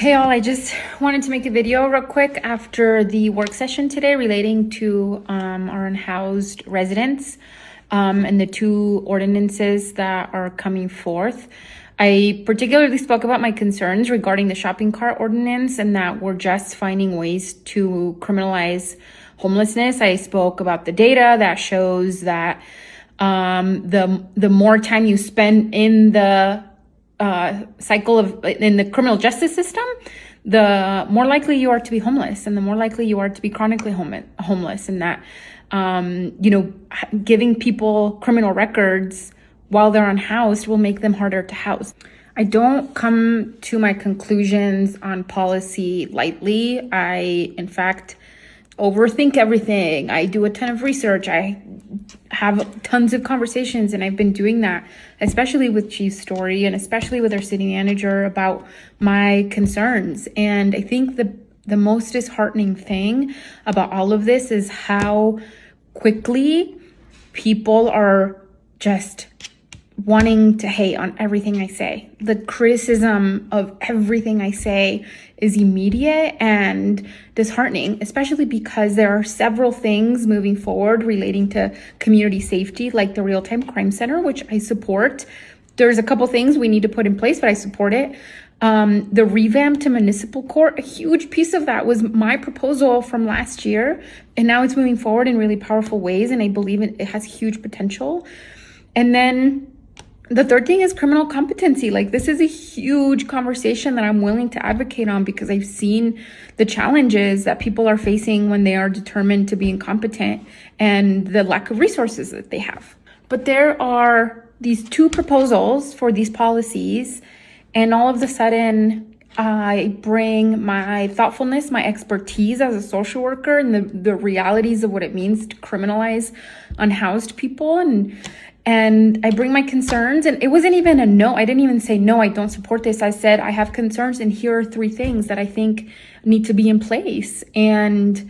Hey all, I just wanted to make a video real quick after the work session today relating to our unhoused residents and the two ordinances that are coming forth. I particularly spoke about my concerns regarding the shopping cart ordinance and that we're just finding ways to criminalize homelessness. I spoke about the data that shows that the more time you spend in the cycle of in the criminal justice system, the more likely you are to be homeless and the more likely you are to be chronically homeless, and that giving people criminal records while they're unhoused will make them harder to house. I don't come to my conclusions on policy lightly. I, in fact, overthink everything. I do a ton of research. I have tons of conversations, and I've been doing that, especially with Chief Story and especially with our city manager about my concerns. And I think the most disheartening thing about all of this is how quickly people are just wanting to hate on everything I say. The criticism of everything I say is immediate and disheartening, especially because there are several things moving forward relating to community safety, like the Real-Time Crime Center, which I support. There's a couple things we need to put in place, but I support it. The revamp to municipal court, a huge piece of that was my proposal from last year, and now it's moving forward in really powerful ways, and I believe it has huge potential. And then the third thing is criminal competency. Like, this is a huge conversation that I'm willing to advocate on because I've seen the challenges that people are facing when they are determined to be incompetent and the lack of resources that they have. But there are these two proposals for these policies, and all of a sudden I bring my thoughtfulness, my expertise as a social worker, and the realities of what it means to criminalize unhoused people, and I bring my concerns. And it wasn't even a no. I didn't even say, no, I don't support this. I said, I have concerns, and here are three things that I think need to be in place. And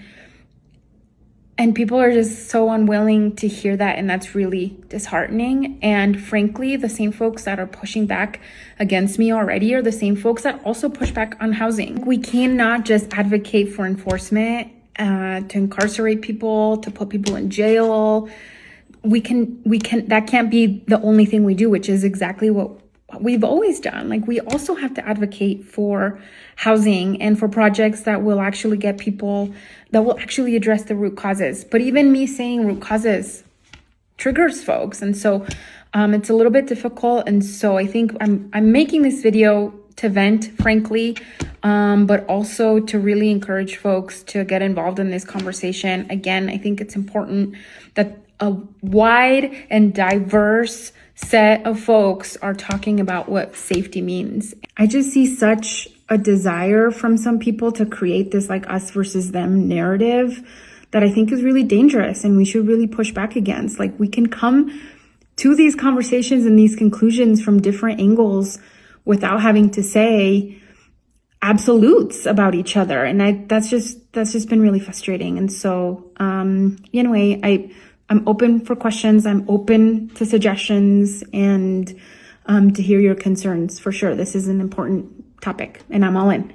people are just so unwilling to hear that, and that's really disheartening. And frankly, the same folks that are pushing back against me already are the same folks that also push back on housing. We cannot just advocate for enforcement, to incarcerate people, to put people in jail. That can't be the only thing we do, which is exactly what we've always done. Like, we also have to advocate for housing and for projects that will actually get people, that will actually address the root causes. But even me saying root causes triggers folks. And so it's a little bit difficult. And so I think I'm making this video to vent, frankly, but also to really encourage folks to get involved in this conversation. Again, I think it's important that a wide and diverse set of folks are talking about what safety means. I just see such a desire from some people to create this like us versus them narrative that I think is really dangerous, and we should really push back against. Like, we can come to these conversations and these conclusions from different angles without having to say absolutes about each other. And that's just been really frustrating. And so anyway, I'm open for questions. I'm open to suggestions and to hear your concerns for sure. This is an important topic, and I'm all in.